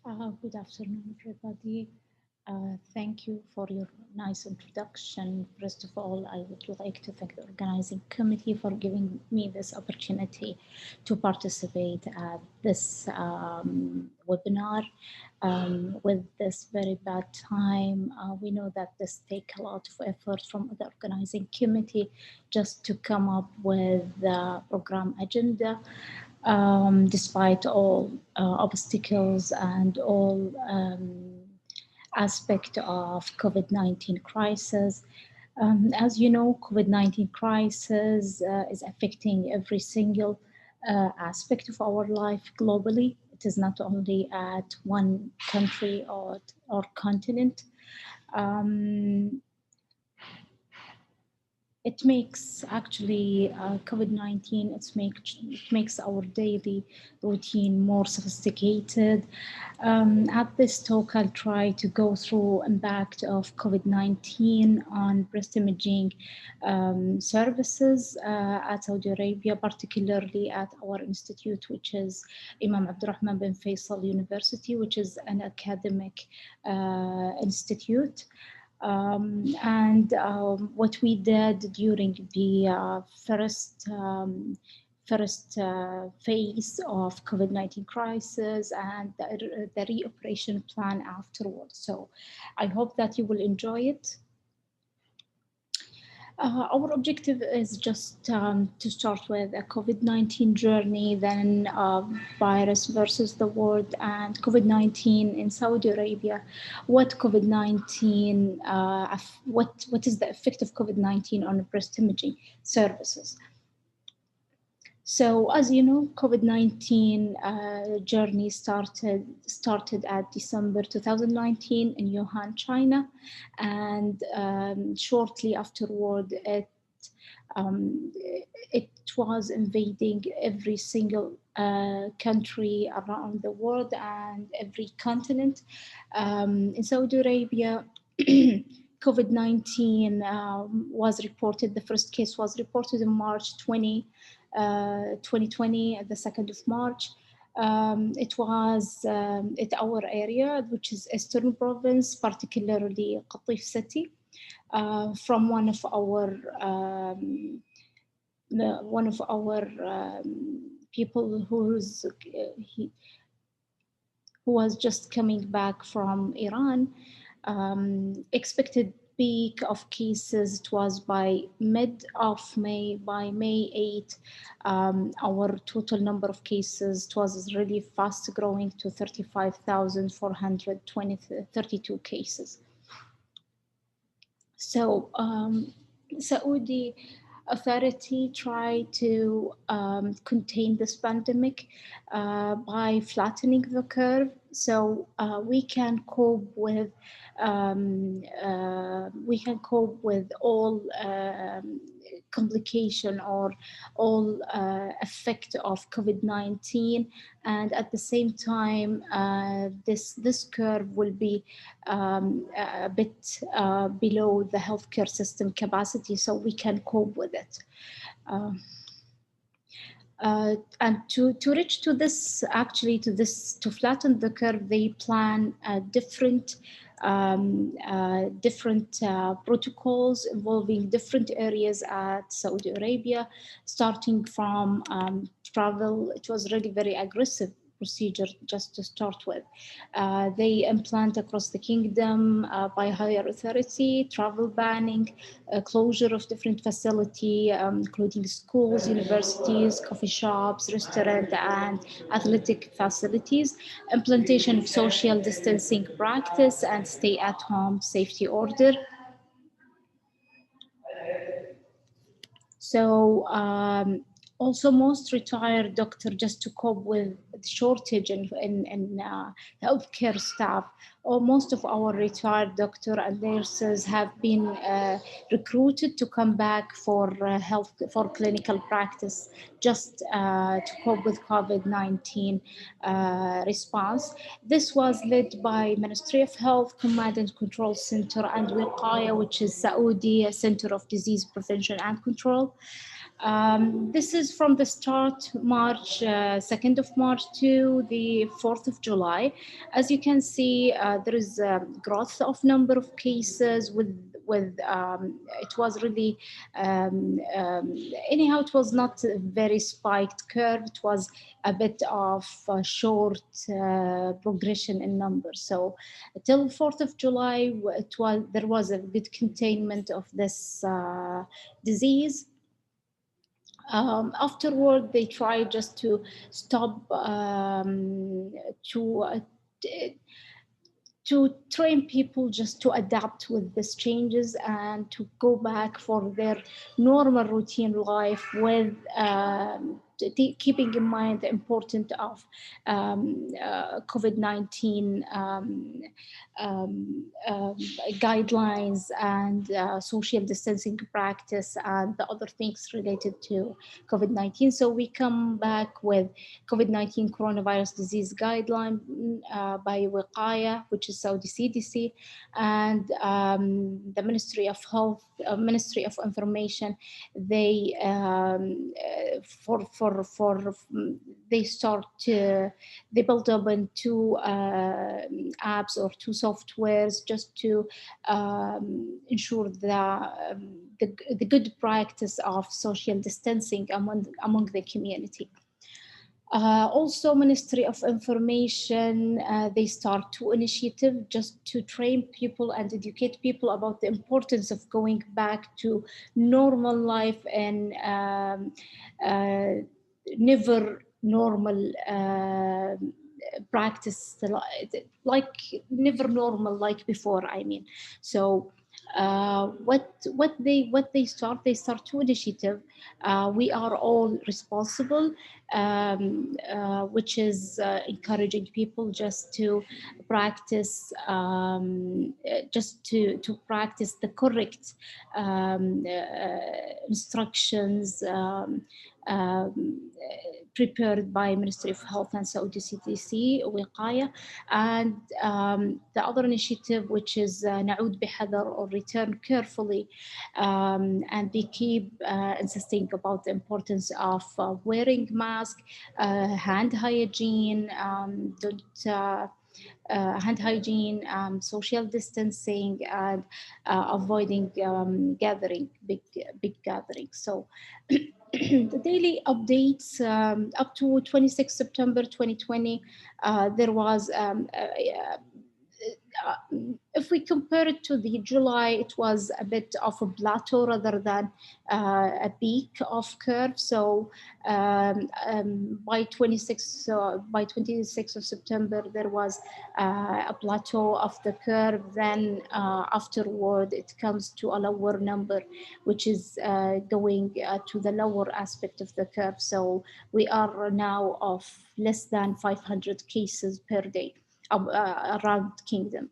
Good afternoon, everybody. Thank you for your nice introduction. First of all, I would like to thank the organizing committee for giving me this opportunity to participate at this webinar. With this very bad time, we know that this takes a lot of effort from the organizing committee just to come up with the program agenda. Despite all obstacles and all aspect of COVID-19 crisis. As you know, COVID-19 crisis is affecting every single aspect of our life globally. It is not only at one country or continent. It makes actually COVID-19, it makes our daily routine more sophisticated. At this talk, I'll try to go through impact of COVID-19 on breast imaging services at Saudi Arabia, particularly at our institute, which is Imam Abdurrahman bin Faisal University, which is an academic institute. What we did during the first phase of COVID-19 crisis and the reoperation plan afterwards. So I hope that you will enjoy it. Our objective is just to start with a COVID-19 journey, then virus versus the world, and COVID-19 in Saudi Arabia. What COVID-19, what is the effect of COVID-19 on breast imaging services? So, as you know, COVID-19 journey started at December 2019 in Wuhan, China, and shortly afterward, it was invading every single country around the world and every continent. In Saudi Arabia, COVID-19 was reported. The first case was reported in March 2020 at the 2nd of March. It was at our area, which is Eastern Province, particularly Qatif City, from one of our people who was just coming back from Iran. Expected peak of cases, it was by mid of May. By May 8, our total number of cases, it was really fast growing to 35,432 cases. So Saudi authority try to contain this pandemic by flattening the curve, so we can cope with all complication or all effect of COVID-19, and at the same time this curve will be a bit below the healthcare system capacity, so we can cope with it. And to reach to this, actually to flatten the curve, they plan different protocols involving different areas at Saudi Arabia, starting from travel. It was really very aggressive procedure just to start with. They implant across the kingdom by higher authority, travel banning, closure of different facilities, including schools, universities, coffee shops, restaurants, and athletic facilities, implementation of social distancing practice, and stay-at-home safety order. So also most retired doctors, just to cope with the shortage in healthcare staff, or most of our retired doctors and nurses have been recruited to come back for clinical practice, just to cope with COVID-19 response. This was led by Ministry of Health, Command and Control Center, and Wiqaya, which is Saudi Center of Disease Prevention and Control. This is from the start, March, 2nd of March to the 4th of July. As you can see, there is a growth of number of cases it was really, anyhow, it was not a very spiked curve. It was a bit of a short progression in numbers. So till 4th of July, there was a good containment of this disease. Afterward, they tried just to stop to train people just to adapt with these changes and to go back for their normal routine life with keeping in mind the importance of COVID-19 guidelines and social distancing practice and the other things related to COVID-19. So we come back with COVID-19 coronavirus disease guideline by Wiqaya, which is Saudi CDC, and the Ministry of Health, Ministry of Information. They they built up in two apps or two softwares just to ensure the good practice of social distancing among the community. Also, Ministry of Information, they start two initiatives just to train people and educate people about the importance of going back to normal life and never normal practice, like never normal like before, I mean. So what they start two initiative. We are all responsible, which is encouraging people just to practice practice the correct instructions prepared by Ministry of Health and Saudi CDC, Wiqaya, and the other initiative, which is نعود بحذر, or return carefully, and they keep insisting about the importance of wearing mask, hand hygiene, hand hygiene, social distancing, and avoiding big gatherings. So the daily updates up to 26 September 2020, there was if we compare it to the July, it was a bit of a plateau rather than a peak of curve. So by 26 of September, there was a plateau of the curve. Then afterward, it comes to a lower number, which is going to the lower aspect of the curve. So we are now of less than 500 cases per day around Kingdom.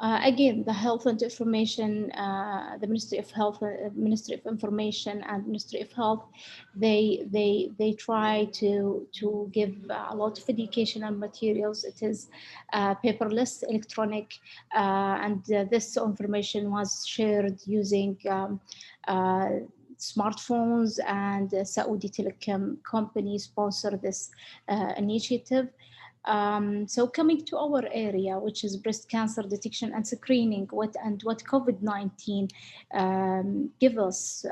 Again, the Health and Information, the Ministry of Health, Ministry of Information, and Ministry of Health, they try to give a lot of educational materials. It is paperless, electronic, and this information was shared using smartphones, and Saudi Telecom company sponsor this initiative. So coming to our area, which is breast cancer detection and screening, what COVID-19 give us,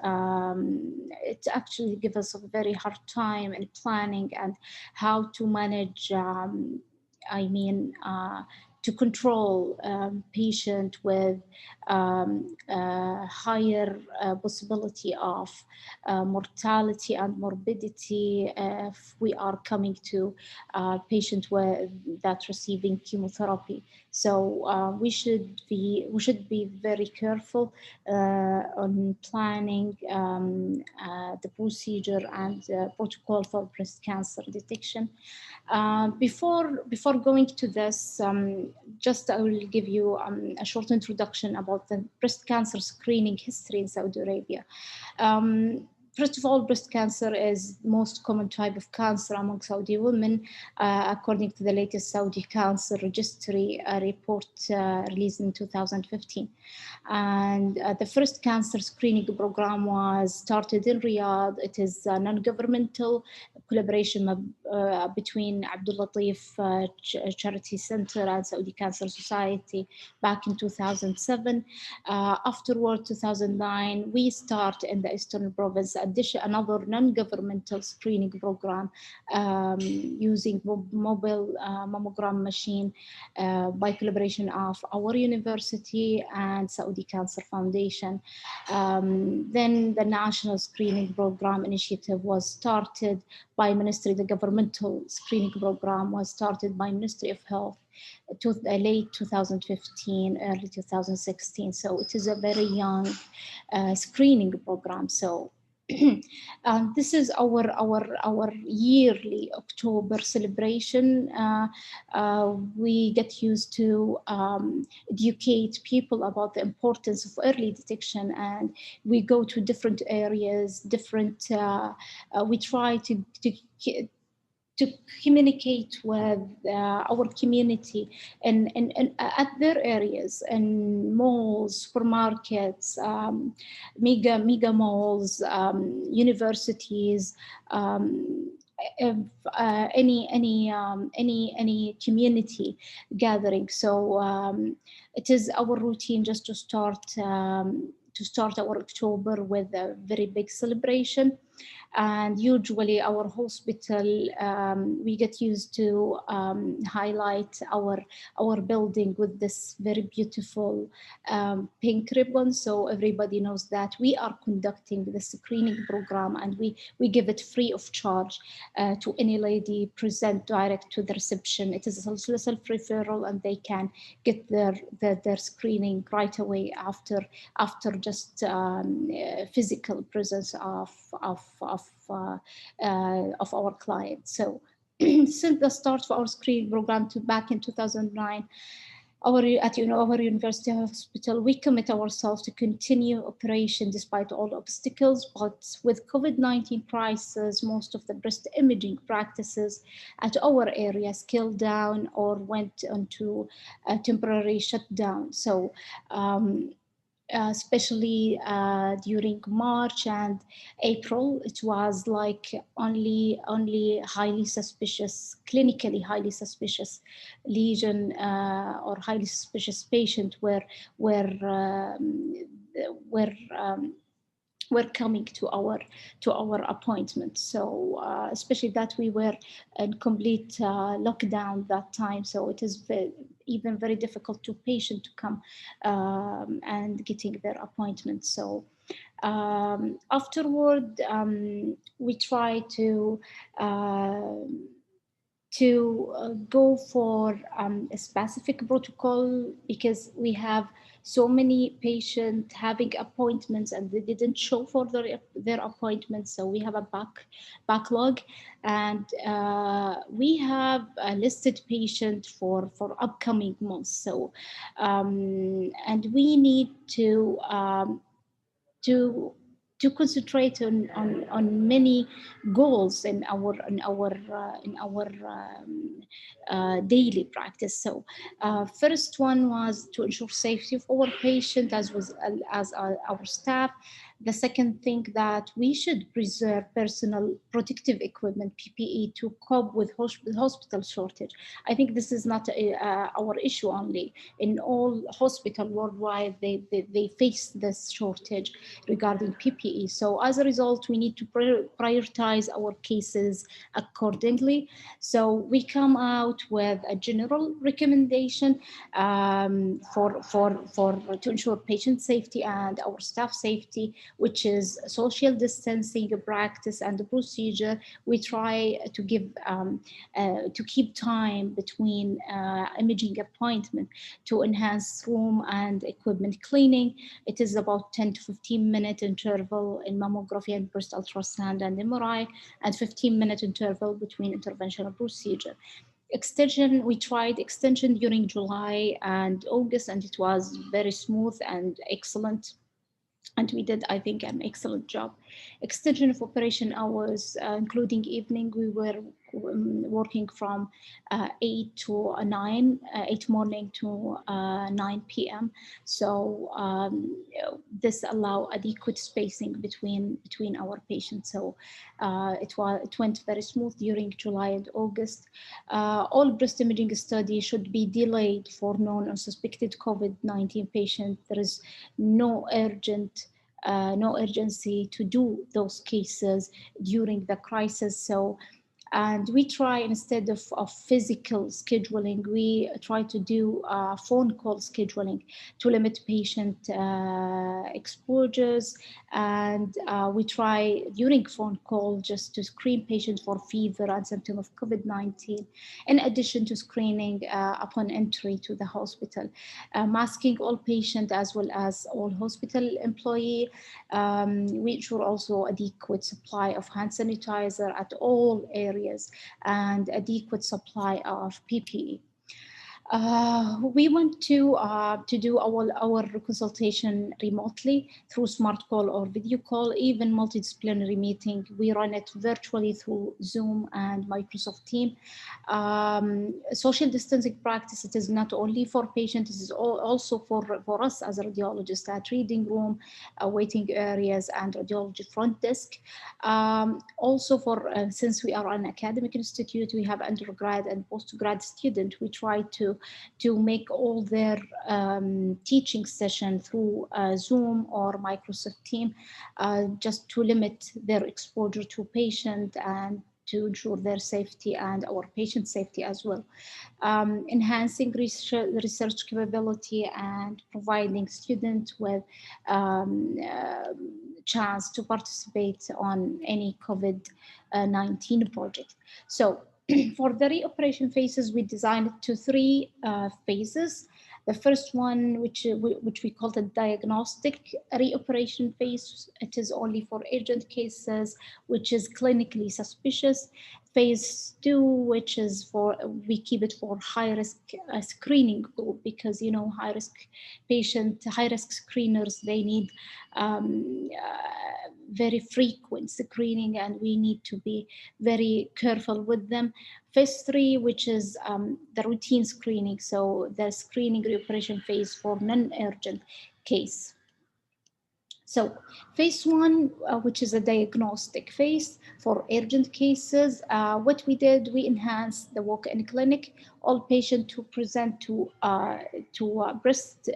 it actually gives us a very hard time in planning and how to manage, to control patient with higher possibility of mortality and morbidity if we are coming to patient that receiving chemotherapy. So we should be very careful on planning the procedure and protocol for breast cancer detection. Before going to this, just I will give you a short introduction about the breast cancer screening history in Saudi Arabia. First of all, breast cancer is the most common type of cancer among Saudi women, according to the latest Saudi Cancer Registry report released in 2015. And the first cancer screening program was started in Riyadh. It is a non-governmental collaboration between Abdul Latif Charity Center and Saudi Cancer Society back in 2007. Afterward, 2009, we start in the Eastern Province another non-governmental screening program using mobile mammogram machine by collaboration of our university and Saudi Cancer Foundation. Then the National Screening Program initiative was started by Ministry. The governmental screening program was started by Ministry of Health to late 2015, early 2016. So it is a very young screening program. So this is our yearly October celebration. We get used to educate people about the importance of early detection, and we go to different areas, we try to communicate with our community and at their areas, in malls, supermarkets, mega malls, universities, if, any community gathering. So it is our routine just to start our October with a very big celebration. And usually our hospital, we get used to highlight our building with this very beautiful pink ribbon. So everybody knows that we are conducting the screening program, and we give it free of charge to any lady present direct to the reception. It is a self-referral, and they can get their screening right away after just physical presence of our clients. So since the start of our screening program back in 2009, our university hospital, we commit ourselves to continue operation despite all obstacles. But with COVID-19 crisis, most of the breast imaging practices at our area scaled down or went into a temporary shutdown. So especially during March and April, it was like only highly suspicious, clinically highly suspicious lesion or highly suspicious patient were coming to our appointment. So especially that we were in complete lockdown that time, so it is even very difficult to patient to come and getting their appointments. So afterward, we try to go for a specific protocol, because we have so many patients having appointments and they didn't show for their appointments. So we have a backlog, and we have a listed patient for upcoming months. So and we need to concentrate on many goals in our daily practice. So first one was to ensure safety of our patient as our staff. The second thing, that we should preserve personal protective equipment, PPE, to cope with hospital shortage. I think this is not our issue only. In all hospitals worldwide, they face this shortage regarding PPE. So as a result, we need to prioritize our cases accordingly. So we come out with a general recommendation to ensure patient safety and our staff safety, which is social distancing practice and the procedure. We try to give to keep time between imaging appointment to enhance room and equipment cleaning. It is about 10 to 15-minute interval in mammography and breast ultrasound and MRI, and 15-minute interval between intervention and procedure. Extension, we tried extension during July and August, and it was very smooth and excellent. And we did, I think, an excellent job Extension of operation hours, including evening, we were working from 8 to 9, 8 morning to 9 p.m. So this allow adequate spacing between our patients. So it went very smooth during July and August. All breast imaging study should be delayed for known or suspected COVID-19 patients. There is no urgency to do those cases during the crisis. So, and we try, instead of physical scheduling, we try to do phone call scheduling to limit patient exposures. And we try during phone call just to screen patients for fever and symptom of COVID-19, in addition to screening upon entry to the hospital, masking all patients as well as all hospital employee. We ensure also adequate supply of hand sanitizer at all areas and adequate supply of PPE. We want to do our consultation remotely through smart call or video call, even multidisciplinary meeting. We run it virtually through Zoom and Microsoft Teams. Social distancing practice, it is not only for patients, it is also for us as a radiologist at reading room, waiting areas, and radiology front desk. Also since we are an academic institute, we have undergrad and postgrad student. We try to make all their teaching session through Zoom or Microsoft Teams, just to limit their exposure to patient and to ensure their safety and our patient safety as well. Enhancing research capability and providing students with chance to participate on any COVID-19 project. So for the reoperation phases, we designed it to 3 phases. The first one, which we call the diagnostic reoperation phase, it is only for urgent cases, which is clinically suspicious. Phase 2, which is we keep it for high risk screening group, because high risk screeners, they need very frequent screening, and we need to be very careful with them. Phase 3, which is the routine screening, so the screening reoperation phase for non-urgent case. So phase 1, which is a diagnostic phase for urgent cases, what we did, we enhanced the walk-in clinic. All patients who present to a breast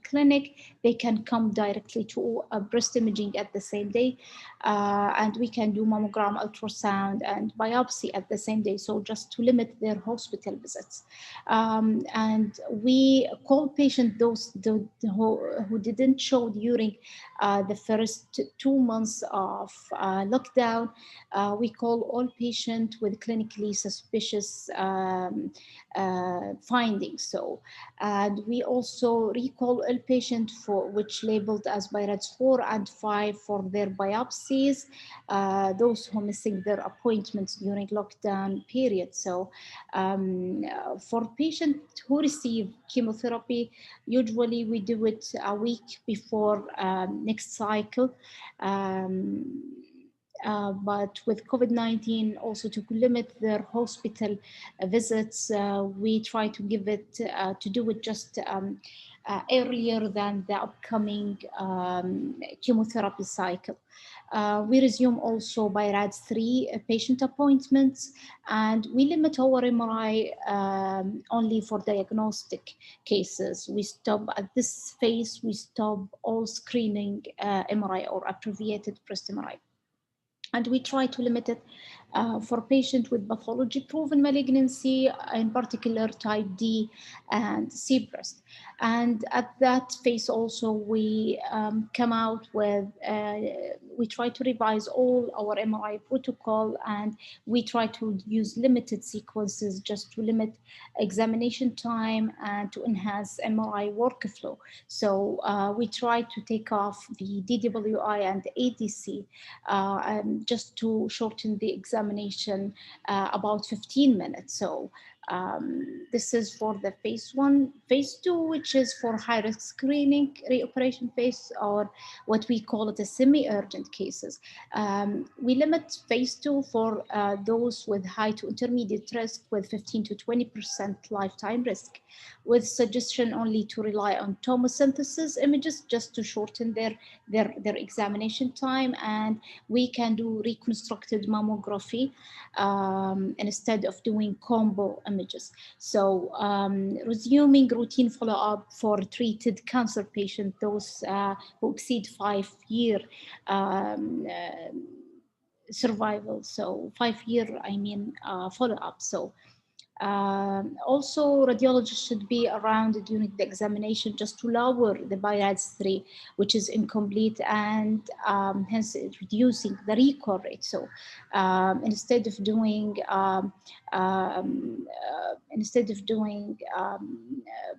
clinic, they can come directly to breast imaging at the same day, and we can do mammogram, ultrasound, and biopsy at the same day. So just to limit their hospital visits, and we call patients who didn't show during the first 2 months of lockdown. We call all patients with clinically suspicious findings. So, and we also recall all patients for which labeled as BIRADS 4 and 5 for their biopsies, those who missing their appointments during lockdown period. So for patients who receive chemotherapy, usually we do it a week before next cycle. But with COVID-19, also to limit their hospital visits, we try to do it just earlier than the upcoming chemotherapy cycle. We resume also BIRADS 3 patient appointments, and we limit our MRI only for diagnostic cases. We stop at this phase, we stop all screening MRI or abbreviated breast MRI. And we try to limit it for patients with pathology-proven malignancy, in particular type D and C breast. And at that phase also, we come out with, we try to revise all our MRI protocol, and we try to use limited sequences just to limit examination time and to enhance MRI workflow. So we try to take off the DWI and the ADC just to shorten the examination about 15 minutes. So This is for the phase 1. Phase 2, which is for high-risk screening, reoperation phase, or what we call it a semi-urgent cases. We limit phase 2 for those with high to intermediate risk with 15 to 20% lifetime risk, with suggestion only to rely on tomosynthesis images just to shorten their examination time, and we can do reconstructed mammography instead of doing combo images. So resuming routine follow-up for treated cancer patients, those who exceed 5-year survival. So 5-year, I mean, follow-up. So also, radiologists should be around during the examination just to lower the BIRADS 3, which is incomplete, and hence reducing the recall rate. So instead of doing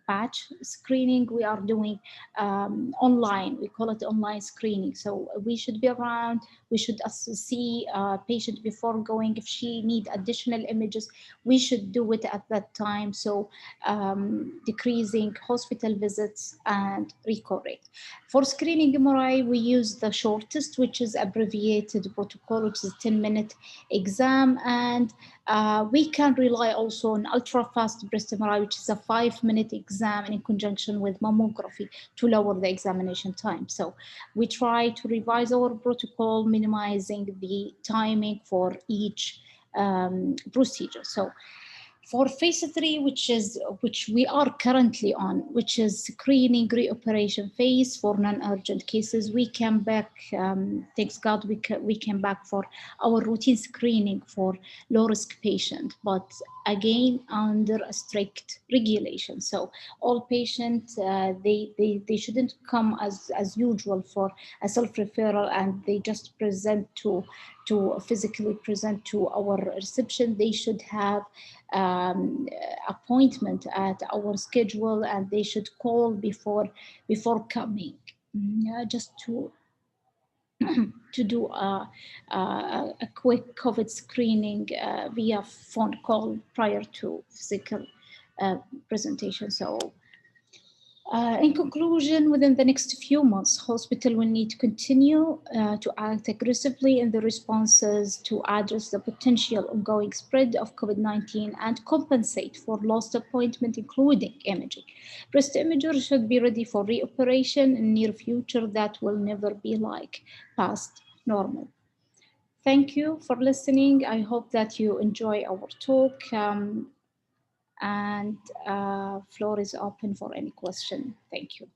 batch screening, we are doing online. We call it online screening. So we should be around. We should see a patient before going. If she need additional images, we should do it at that time. So decreasing hospital visits and recall rate. For screening MRI, we use the shortest, which is abbreviated protocol, which is 10-minute exam. And we can rely also on ultra-fast breast MRI, which is a 5-minute exam in conjunction with mammography to lower the examination time. So we try to revise our protocol, minimizing the timing for each procedure. So for phase 3, which we are currently on, which is screening reoperation phase for non-urgent cases, we came back, thanks God, we came back for our routine screening for low-risk patient, but again, under a strict regulation. So all patients, they shouldn't come as usual for a self-referral, and they just physically present to our reception. They should have appointment at our schedule, and they should call before coming, just to do a quick COVID screening via phone call prior to physical presentation. So in conclusion, within the next few months, hospital will need to continue to act aggressively in the responses to address the potential ongoing spread of COVID-19 and compensate for lost appointment, including imaging. Breast imagers should be ready for reoperation in near future that will never be like past normal. Thank you for listening. I hope that you enjoy our talk. And floor is open for any question. Thank you.